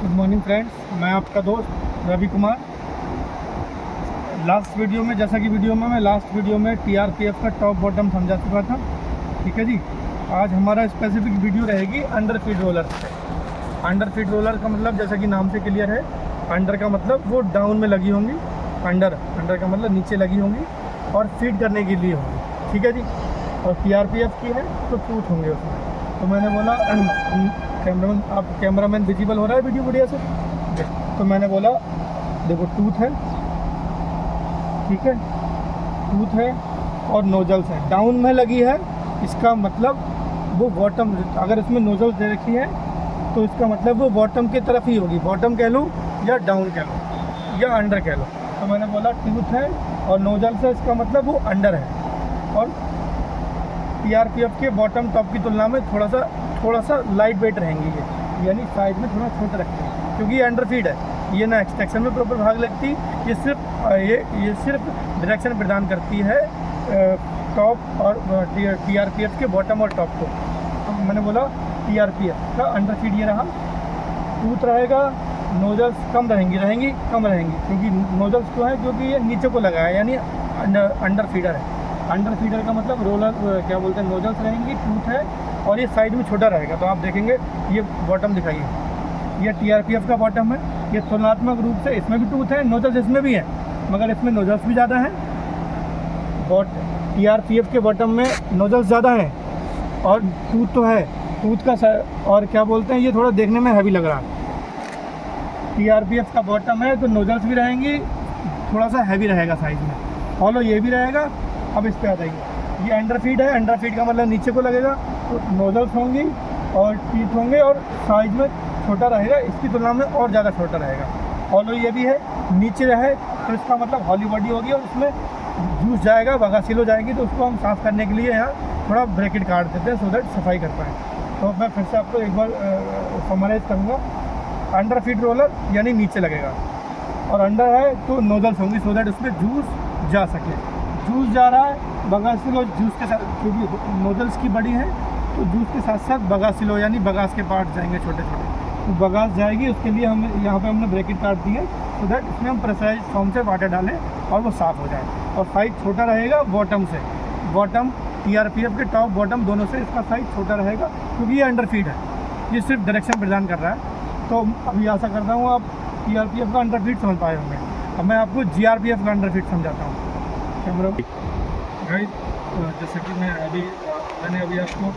Good morning friends, मैं आपका दोस्त रवि कुमार। लास्ट वीडियो में लास्ट वीडियो में टीआरपीएफ का टॉप बॉटम समझा चुका था। ठीक है जी, आज हमारा स्पेसिफिक वीडियो रहेगी अंडर फीड रोलर पे। अंडर फीड रोलर का मतलब जैसा कि नाम से क्लियर है, अंडर का मतलब वो डाउन में लगी होंगी, अंडर का मतलब नीचे लगी होंगी और फीड करने के लिए होंगी। ठीक है जी, और टीआरपीएफ की है तो टूथ होंगे उसमें। तो मैंने बोला कैमरामैन विजिबल हो रहा है वीडियो बढ़िया से, तो मैंने बोला देखो टूथ है, ठीक है, टूथ है और नोजल्स है, डाउन में लगी है। इसका मतलब वो बॉटम, अगर इसमें नोजल्स दे रखी है तो इसका मतलब वो बॉटम की तरफ ही होगी, बॉटम कह लो या डाउन कह लो या अंडर कह लो। तो मैंने बोला टूथ है और नोजल्स है, इसका मतलब वो अंडर है। और टीआरपीएफ के बॉटम टॉप की तुलना में थोड़ा सा लाइट वेट रहेंगी ये, यानी साइज में थोड़ा छोटा रखते हैं, क्योंकि ये अंडर फीड है, ये ना एक्सट्रैक्शन में प्रॉपर भाग लगती, ये सिर्फ डायरेक्शन प्रदान करती है टॉप और टीआरपीएफ के बॉटम और टॉप को। तो मैंने बोला टीआरपीएफ का अंडर फीड ये रहा, टूथ रहेगा, नोजल्स कम रहेंगी, क्योंकि नोजल्स क्यों है, क्योंकि ये नीचे को लगा है, यानी अंडर फीडर है। अंडर फीडर का मतलब रोलर क्या बोलते हैं, नोजल्स रहेंगी, टूथ है और ये साइड में छोटा रहेगा। तो आप देखेंगे ये बॉटम दिखाइए, ये टीआरपीएफ का बॉटम है, ये तुलनात्मक रूप से इसमें भी टूथ है, नोजल्स इसमें भी है, मगर इसमें नोजल्स भी ज़्यादा हैं। टीआरपीएफ के बॉटम में नोजल्स ज़्यादा है और टूथ तो है, टूथ का और क्या बोलते हैं, ये थोड़ा देखने में हैवी लग रहा है। टीआरपीएफ का बॉटम है तो नोजल्स भी रहेंगी, थोड़ा सा हैवी रहेगा साइज में, हॉलो ये भी रहेगा। अब इस पे आ जाएंगे, ये अंडर फीड है, अंडर फीड का मतलब नीचे को लगेगा, तो नोजल्स होंगी और टीथ होंगे और साइज में छोटा रहेगा, इसकी तुलना में और ज़्यादा छोटा रहेगा। हॉलो ये भी है, नीचे रहे तो इसका मतलब हॉली बॉडी होगी और उसमें जूस जाएगा, बगासीलो जाएगी, तो उसको हम साफ़ करने के लिए यहाँ थोड़ा ब्रैकेट काट देते हैं, सो दैट सफाई कर पाएँ। तो मैं फिर से आपको एक बार समराइज़ करूँगा। अंडर फीड रोलर यानी नीचे लगेगा, और अंडर है तो नोजल्स होंगी, सो दैट उसमें जूस जा सके। जूस जा रहा है बगासीलो जूस के साथ, क्योंकि नोजल्स की बड़ी है तो जूस के साथ साथ बगासीलो यानी बगास के पार्ट जाएंगे छोटे छोटे, तो बगास जाएगी, उसके लिए हम यहाँ पे हमने ब्रैकेट काट दिए, सो दैट इसमें हम प्रेशराइज फॉर्म से वाटर डालें और वो साफ़ हो जाए। और साइज छोटा रहेगा बॉटम से, बॉटम टीआरपीएफ के टॉप बॉटम दोनों से इसका साइज छोटा रहेगा, क्योंकि ये अंडर फीड है, ये सिर्फ डायरेक्शन प्रदान कर रहा है। तो अभी आशा करता हूँ आप टीआरपीएफ का अंडर फीड समझ पाए होंगे। अब मैं आपको जीआरपीएफ का अंडर फीड समझाता हूँ। कैमरा गाइस, जैसे कि मैंने अभी आपको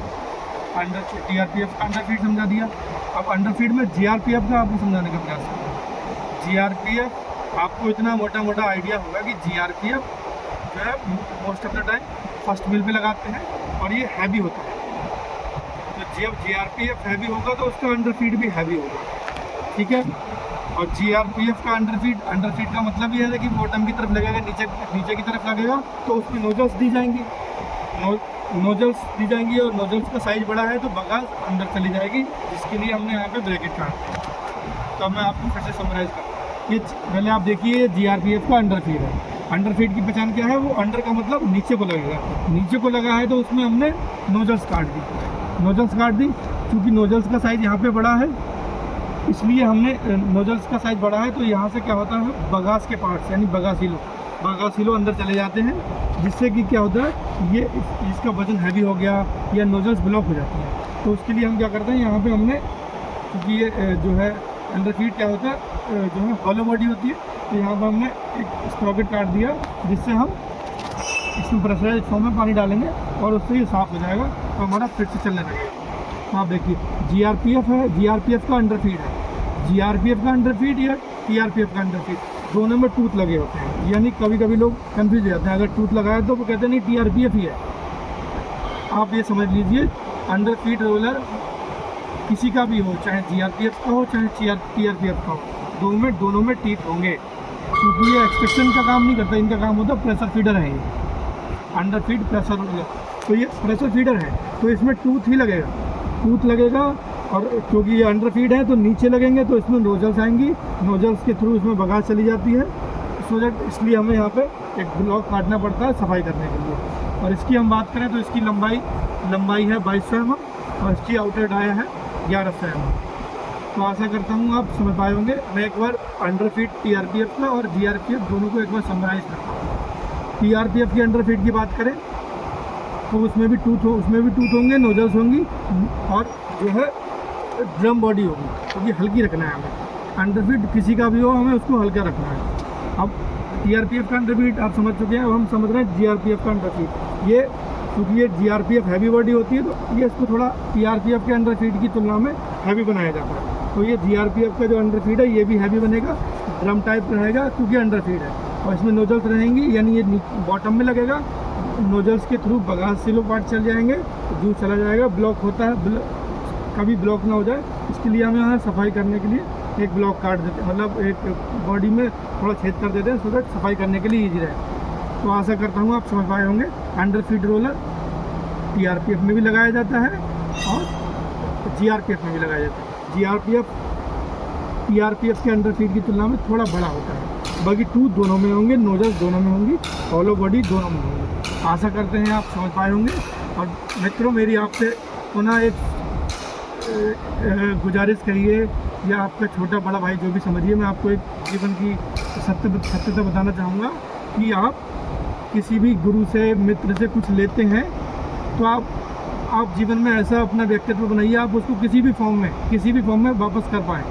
टीआरपीएफ का अंडर फीड समझा दिया। अब अंडर फीड में जीआरपीएफ का आपको समझाने का प्रयास करूँ। जीआरपीएफ आपको इतना मोटा आइडिया होगा कि जीआरपीएफ जो है most of the time first wheel पे लगाते हैं और ये हैवी होता है। तो जब जीआरपीएफ हैवी होगा तो उसका अंडर फीड भी हैवी होगा, ठीक है। और जीआरपीएफ का अंडर फीड का मतलब ये है कि बॉटम की तरफ लगेगा, नीचे की तरफ लगेगा, तो उसमें नोजल्स दी जाएंगी, और नोजल्स का साइज़ बड़ा है तो बगास अंदर चली जाएगी, जिसके लिए हमने यहाँ पे ब्रैकेट काटा। तो मैं आपको फिर से समराइज़ करूँ, ये पहले आप देखिए जीआरपीएफ का अंडर फीड है। अंडर फीड की पहचान क्या है, वो अंडर का मतलब नीचे को लगेगा, नीचे को लगा है तो उसमें हमने नोजल्स काट दी, क्योंकि नोजल्स का साइज़ यहाँ पर बड़ा है, इसलिए हमने नोजल्स का साइज़ बड़ा है, तो यहाँ से क्या होता है, बगास के पार्ट्स यानी बगासीलो अंदर चले जाते हैं, जिससे कि क्या होता है, ये इसका वजन हैवी हो गया या नोजल्स ब्लॉक हो जाती है। तो उसके लिए हम क्या करते हैं, यहाँ पे हमने, क्योंकि ये जो है अंडर फीड क्या होता है, जो है हॉलो बॉडी होती है, तो यहाँ पर हमने एक स्प्रॉकेट काट दिया, जिससे हम इसमें प्रेशराइज फॉर्म में पानी डालेंगे और उससे ये साफ़ हो जाएगा, तो हमारा फिर से चलने लगेगा। आप देखिए जीआरपीएफ है, जीआरपीएफ का अंडर फीड है, जीआरपीएफ का अंडर फीड या टीआरपीएफ का अंडर फीड, दोनों में टूथ लगे होते हैं। यानी कभी लोग कंफ्यूज हो जाते हैं, अगर टूथ लगाए तो वो कहते हैं नहीं टीआरपीएफ ही है। आप ये समझ लीजिए, अंडर फीड रोलर किसी का भी हो, चाहे जीआरपीएफ का हो चाहे टीआरपीएफ का हो, दोनों में टीथ होंगे, क्योंकि ये एक्सट्रैक्शन का काम नहीं करता, इनका काम होता है प्रेशर फीडर है ये, अंडर फीड प्रेशर रोलर, तो ये प्रेशर फीडर है, तो इसमें टूथ लगेगा। और क्योंकि ये अंडर फीड है तो नीचे लगेंगे, तो इसमें नोजल्स आएंगी, नोजल्स के थ्रू इसमें बगास चली जाती है, इसलिए हमें यहाँ पे एक ब्लॉक काटना पड़ता है सफाई करने के लिए। और इसकी हम बात करें तो इसकी लंबाई है 2200 mm और इसकी आउटर डाया है 1100 mm। तो आशा करता हूँ आप समझ पाए होंगे। मैं एक बार अंडर फीड TRPF का और GRPF दोनों को एक बार समराइज करता हूँ। TRPF की अंडर फीड की बात करें तो उसमें भी टूथ होंगे, नोजल्स होंगी और जो है ड्रम बॉडी होगी, क्योंकि हल्की रखना है हमें। अंडरफीट किसी का भी हो, हमें उसको हल्का रखना है। अब TRPF का अंडरफीट आप समझ चुके हैं, अब हम समझ रहे हैं GRPF का अंडरफीट। ये क्योंकि ये GRPF हैवी बॉडी होती है तो ये इसको थोड़ा TRPF के अंडरफीट की तुलना में हैवी बनाया जाता है। तो ये GRPF का जो अंडरफीट है ये भी हैवी बनेगा, ड्रम टाइप रहेगा क्योंकि अंडरफीट है, और इसमें नोजल्स रहेंगी, यानी ये बॉटम में लगेगा। नोजल्स के थ्रू बगास सिलो पार्ट चल जाएंगे, जूस चला जाएगा। ब्लॉक होता है, कभी ब्लॉक ना हो जाए, इसके लिए हम यहाँ सफाई करने के लिए एक ब्लॉक काट देते हैं, मतलब एक बॉडी में थोड़ा छेद कर देते हैं, सो दैट सफाई करने के लिए ईजी रहे। तो आशा करता हूँ आप समझ पाए होंगे। अंडर फीड रोलर TRPF में भी लगाया जाता है और GRPF में भी लगाया जाता है। GRPF TRPF के अंडर फीड की तुलना में थोड़ा बड़ा होता है, बाकी टूथ दोनों में होंगे, नोजल्स दोनों में होंगी, हॉलो बॉडी दोनों में होंगी। आशा करते हैं आप समझ पाए होंगे। और मित्रों, मेरी आपसे पुनः एक गुजारिश करिए, या आपका छोटा बड़ा भाई जो भी समझिए, मैं आपको एक जीवन की सत्यता बताना चाहूँगा कि आप किसी भी गुरु से, मित्र से कुछ लेते हैं तो आप जीवन में ऐसा अपना व्यक्तित्व बनाइए, आप उसको किसी भी फॉर्म में वापस कर पाएँ,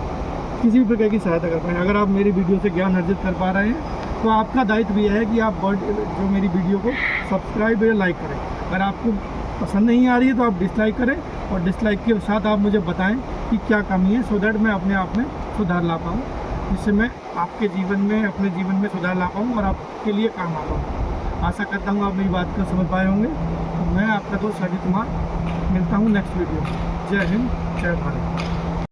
किसी भी प्रकार की सहायता कर पाएँ। अगर आप मेरी वीडियो से ज्ञान अर्जित कर पा रहे हैं तो आपका दायित्व यह है कि आप जो मेरी वीडियो को सब्सक्राइब या लाइक करें। अगर आपको पसंद नहीं आ रही है तो आप डिसलाइक करें, और डिसलाइक के साथ आप मुझे बताएं कि क्या कमी है, सो दैट मैं अपने आप में सुधार ला पाऊँ, जिससे मैं आपके जीवन में, अपने जीवन में सुधार ला पाऊँ और आपके लिए काम आ पाऊँ। आशा करता हूँ आप मेरी बात को समझ पाए होंगे। तो मैं आपका दोस्त अजय कुमार, मिलता हूँ नेक्स्ट वीडियो। जय हिंद, जय भारत।